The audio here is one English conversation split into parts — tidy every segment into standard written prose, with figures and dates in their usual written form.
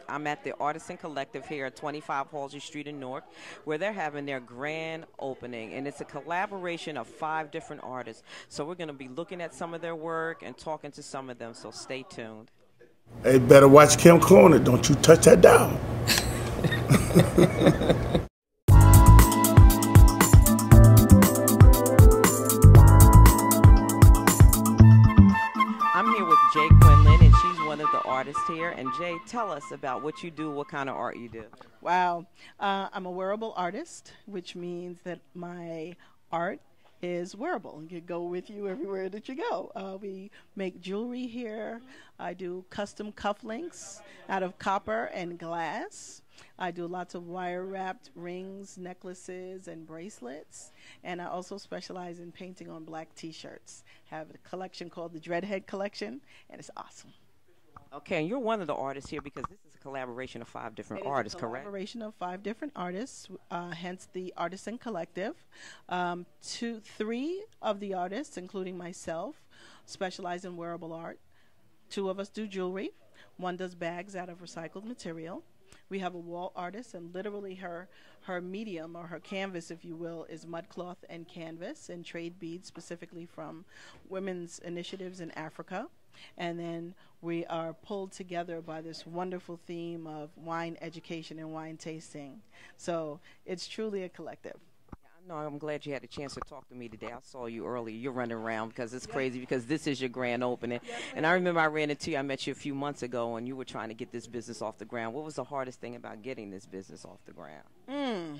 I'm at the Artisan Collective here at 25 Halsey Street in Newark, where they're having their grand opening. And it's a collaboration of 5 different artists. So we're going to be looking at some of their work and talking to some of them. So stay tuned. Hey, better watch Kim Corner. Don't you touch that down. I'm here with Jay Quinlan, and she's one of the artists here. And Jay, tell us about what you do, what kind of art you do. Wow. I'm a wearable artist, which means that my art is wearable. It can go with you everywhere that you go. We make jewelry here. I do custom cufflinks out of copper and glass. I do lots of wire-wrapped rings, necklaces, and bracelets. And I also specialize in painting on black T-shirts. Have a collection called the Dreadhead Collection, and it's awesome. Okay, and you're one of the artists here because this is a collaboration of 5 different artists, correct? Collaboration of 5 different artists, hence the Artisan Collective. 3 of the artists, including myself, specialize in wearable art. 2 of us do jewelry. 1 does bags out of recycled material. We have a wall artist, and literally her medium, or her canvas, if you will, is mudcloth and canvas and trade beads, specifically from women's initiatives in Africa. And then we are pulled together by this wonderful theme of wine education and wine tasting. So it's truly a collective. No, I'm glad you had a chance to talk to me today. I saw you earlier. You're running around because it's crazy because this is your grand opening. And I remember I ran into you. I met you a few months ago, and you were trying to get this business off the ground. What was the hardest thing about getting this business off the ground?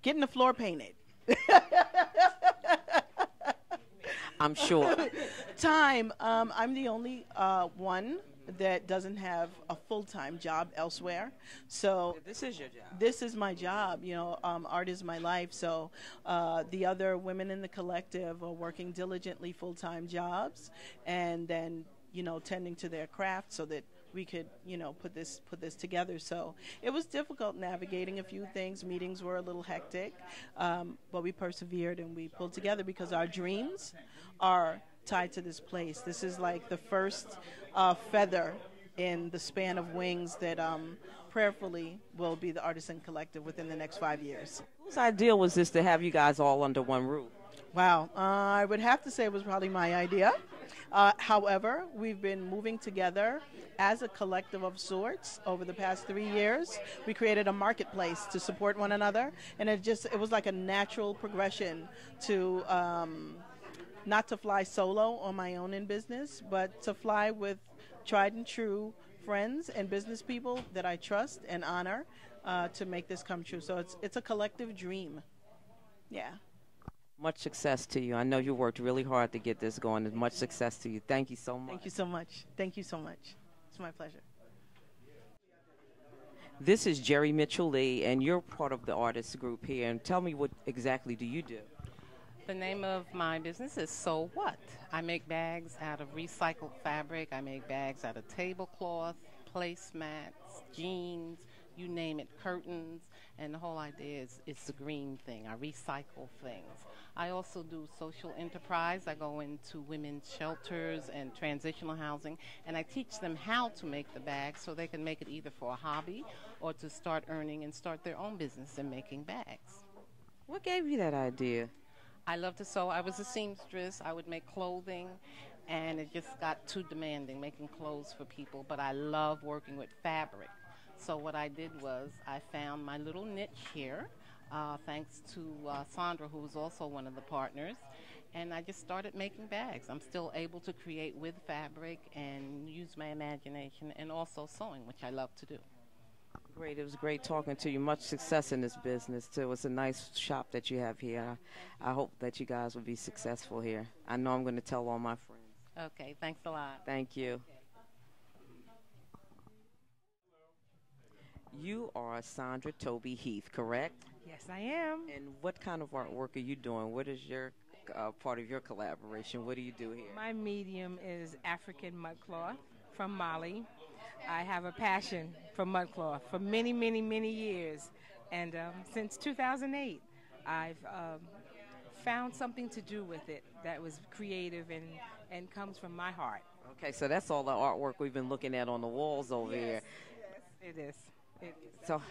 Getting the floor painted. I'm sure. Time. I'm the only one that doesn't have a full-time job elsewhere. So this is your job. This is my job. You know, art is my life. So the other women in the collective are working diligently full-time jobs, and then, you know, tending to their craft so that we could, you know, put this together. So it was difficult navigating a few things. Meetings were a little hectic, but we persevered and we pulled together because our dreams are tied to this place. This is like the first feather in the span of wings that prayerfully will be the Artisan Collective within the next 5 years. Whose idea was this to have you guys all under one roof? Wow. I would have to say it was probably my idea. However, we've been moving together as a collective of sorts over the past 3 years. We created a marketplace to support one another, and it was like a natural progression to not to fly solo on my own in business, but to fly with tried and true friends and business people that I trust and honor to make this come true. So it's a collective dream. Yeah. Much success to you. I know you worked really hard to get this going. Much success to you. Thank you so much. Thank you so much. Thank you so much. It's my pleasure. This is Jerry Mitchell Lee, and you're part of the artist group here. And tell me, what exactly do you do? The name of my business is So What. I make bags out of recycled fabric. I make bags out of tablecloth, placemats, jeans, you name it, curtains. And the whole idea is it's the green thing. I recycle things. I also do social enterprise. I go into women's shelters and transitional housing, and I teach them how to make the bags so they can make it either for a hobby or to start earning and start their own business in making bags. What gave you that idea? I love to sew. I was a seamstress. I would make clothing, and it just got too demanding making clothes for people, but I love working with fabric. So what I did was I found my little niche here, thanks to Sandra, who is also one of the partners, and I just started making bags. I'm still able to create with fabric and use my imagination, and also sewing, which I love to do. Great. It was great talking to you. Much success in this business, too. It's a nice shop that you have here. I hope that you guys will be successful here. I know I'm going to tell all my friends. Okay. Thanks a lot. Thank you. You are Sandra Toby Heath, correct? Yes, I am. And what kind of artwork are you doing? What is your part of your collaboration? What do you do here? My medium is African mudcloth from Mali. I have a passion for mudcloth for many, many, many years. And since 2008, I've found something to do with it that was creative and comes from my heart. Okay, so that's all the artwork we've been looking at on the walls over here. It is. It is. So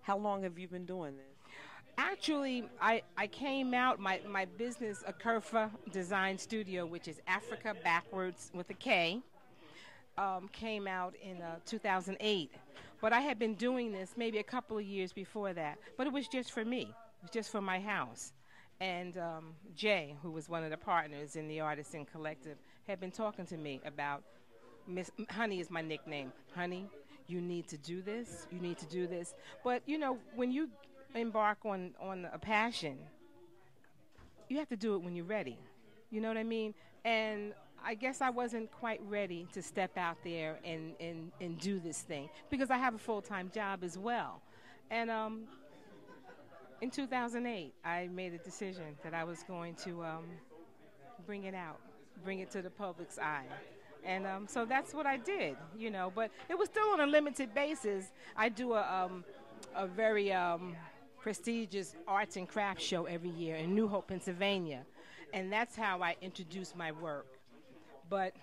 how long have you been doing this? Actually, I came out, my business, Akerfa Design Studio, which is Africa backwards with a K, came out in 2008. But I had been doing this maybe a couple of years before that. But it was just for me. It was just for my house. And Jay, who was one of the partners in the Artisan Collective, had been talking to me about, Miss Honey is my nickname. Honey, you need to do this. You need to do this. But, you know, when you embark on a passion, you have to do it when you're ready. You know what I mean? And I guess I wasn't quite ready to step out there and do this thing because I have a full-time job as well. And in 2008, I made a decision that I was going to bring it out, bring it to the public's eye. And so that's what I did, you know. But it was still on a limited basis. I do a very prestigious arts and crafts show every year in New Hope, Pennsylvania. And that's how I introduce my work. But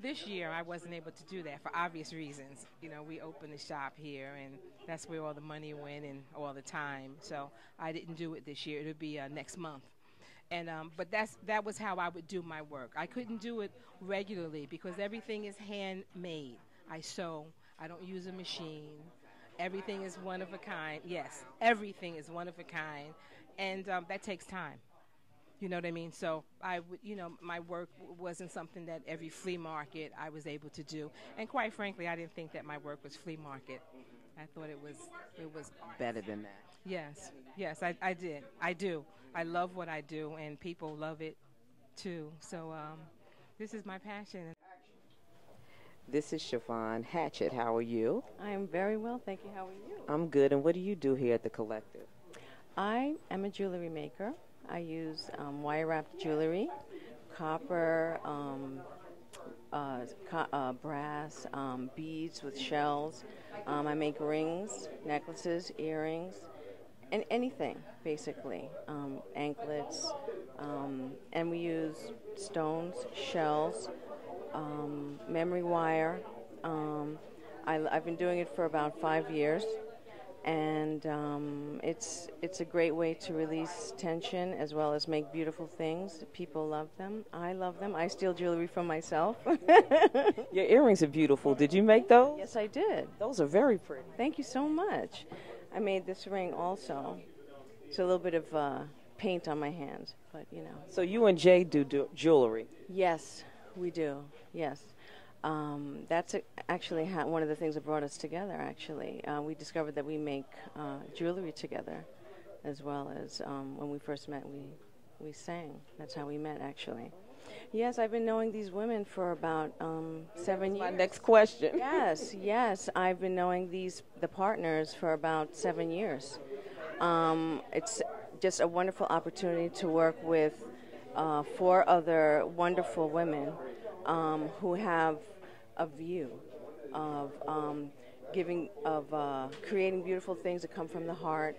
this year, I wasn't able to do that for obvious reasons. You know, we opened the shop here, and that's where all the money went and all the time. So I didn't do it this year. It'll be next month. And but that was how I would do my work. I couldn't do it regularly because everything is handmade. I sew. I don't use a machine. Everything is one of a kind. Yes, everything is one of a kind, and that takes time. You know what I mean? So I would, you know, my work wasn't something that every flea market I was able to do. And quite frankly, I didn't think that my work was flea market. I thought it was Better than that. Yes, I did. I do. I love what I do, and people love it too. So this is my passion. This is Siobhan Hatchett. How are you? I am very well, thank you. How are you? I'm good. And what do you do here at the collective? I am a jewelry maker. I use wire-wrapped jewelry, copper, brass, beads with shells. I make rings, necklaces, earrings, and anything, basically, anklets. And we use stones, shells, memory wire. I've been doing it for about 5 years. And it's a great way to release tension as well as make beautiful things. People love them. I love them. I steal jewelry from myself. Your earrings are beautiful. Did you make those? Yes, I did. Those are very pretty. Thank you so much. I made this ring also. It's a little bit of paint on my hands, but you know. So you and Jay do jewelry? Yes, we do. Yes. That's actually one of the things that brought us together, actually. We discovered that we make jewelry together, as well as when we first met, we sang. That's how we met, actually. Yes, I've been knowing these women for about 7 years. My next question. Yes. I've been knowing the partners for about 7 years. It's just a wonderful opportunity to work with 4 other wonderful women who have a view of creating beautiful things that come from the heart,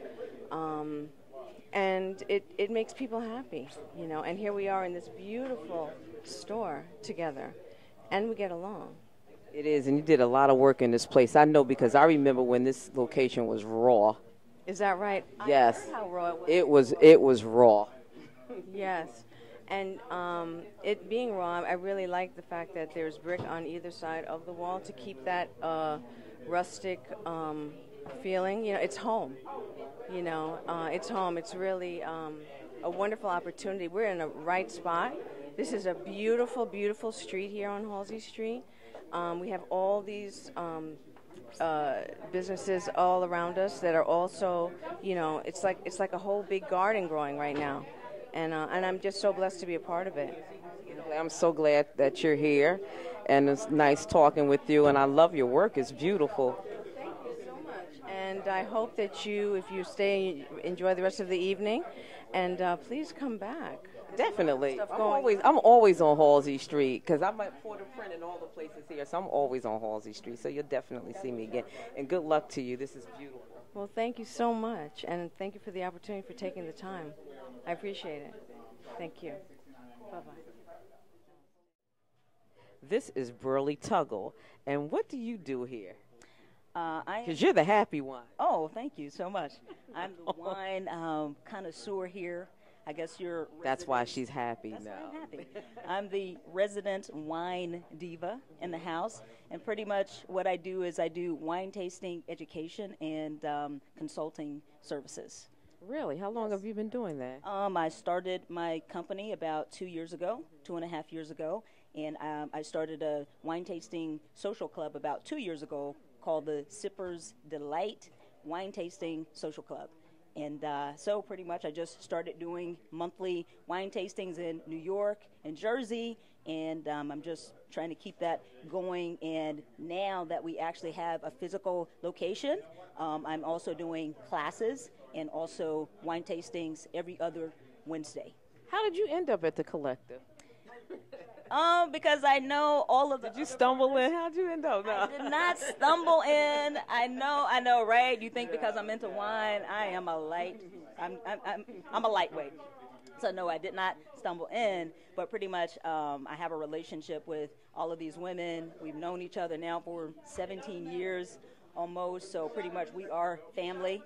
and it makes people happy, you know. And here we are in this beautiful store together, and we get along. It is, and you did a lot of work in this place. I know because I remember when this location was raw. Is that right? Yes. I heard how raw it was. It was raw. Yes. And it being raw, I really like the fact that there's brick on either side of the wall to keep that rustic feeling. You know, it's home. You know, it's home. It's really a wonderful opportunity. We're in the right spot. This is a beautiful, beautiful street here on Halsey Street. We have all these businesses all around us that are also, you know, it's like a whole big garden growing right now. And I'm just so blessed to be a part of it. I'm so glad that you're here, and it's nice talking with you, and I love your work. It's beautiful. Thank you so much. And I hope that you, if you stay, enjoy the rest of the evening, and please come back. Definitely. I'm always on Halsey Street because I'm at Porter Print and all the places here, so I'm always on Halsey Street. So you'll definitely see me again. And good luck to you. This is beautiful. Well, thank you so much, and thank you for the opportunity for taking the time. I appreciate it. Thank you. Bye-bye. This is Burley Tuggle, and what do you do here? Because you're the happy one. Oh, thank you so much. I'm the wine connoisseur here. I guess you're. That's why she's happy That's now. why I'm happy. I'm the resident wine diva in the house, and pretty much what I do is I do wine tasting education and consulting services. Really? How long have you been doing that? I started my company about 2 years ago, 2.5 years ago, and I started a wine tasting social club about 2 years ago called the Sippers Delight Wine Tasting Social Club. And so pretty much I just started doing monthly wine tastings in New York and Jersey, and I'm just trying to keep that going. And now that we actually have a physical location, I'm also doing classes and also wine tastings every other Wednesday. How did you end up at the collective? Because I know all of the. Did you stumble in? How'd you end up? No. I did not stumble in. I know, right? You think because I'm into wine, I am a I'm a lightweight. So no, I did not stumble in, but pretty much I have a relationship with all of these women. We've known each other now for 17 years almost, so pretty much we are family,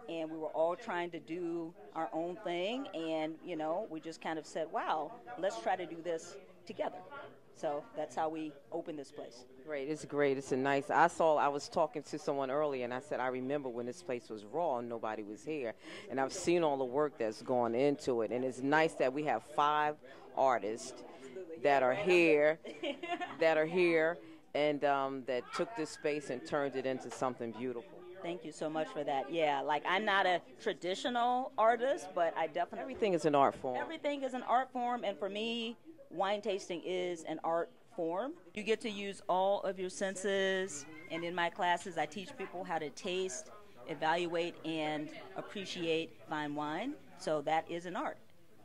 and we were all trying to do our own thing, and we just kind of said, wow, let's try to do this together. So that's how we opened this place. Great, it's great. It's a nice. I was talking to someone earlier, and I said I remember when this place was raw and nobody was here, and I've seen all the work that's gone into it, and it's nice that we have 5 artists that are here, and that took this space and turned it into something beautiful. Thank you so much for that. Yeah, like I'm not a traditional artist, but I definitely. Everything is an art form. Everything is an art form, and for me, wine tasting is an art form. You get to use all of your senses, and in my classes, I teach people how to taste, evaluate, and appreciate fine wine. So that is an art.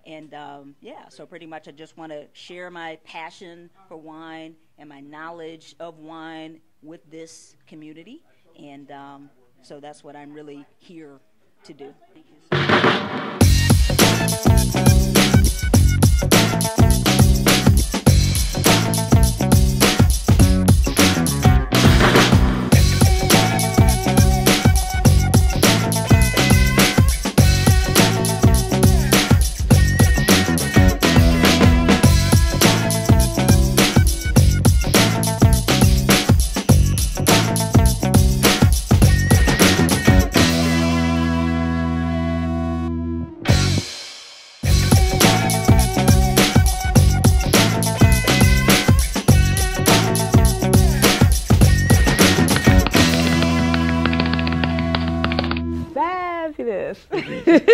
And yeah, so pretty much I just want to share my passion for wine and my knowledge of wine with this community. And so that's what I'm really here to do. Thank you. Fabulous.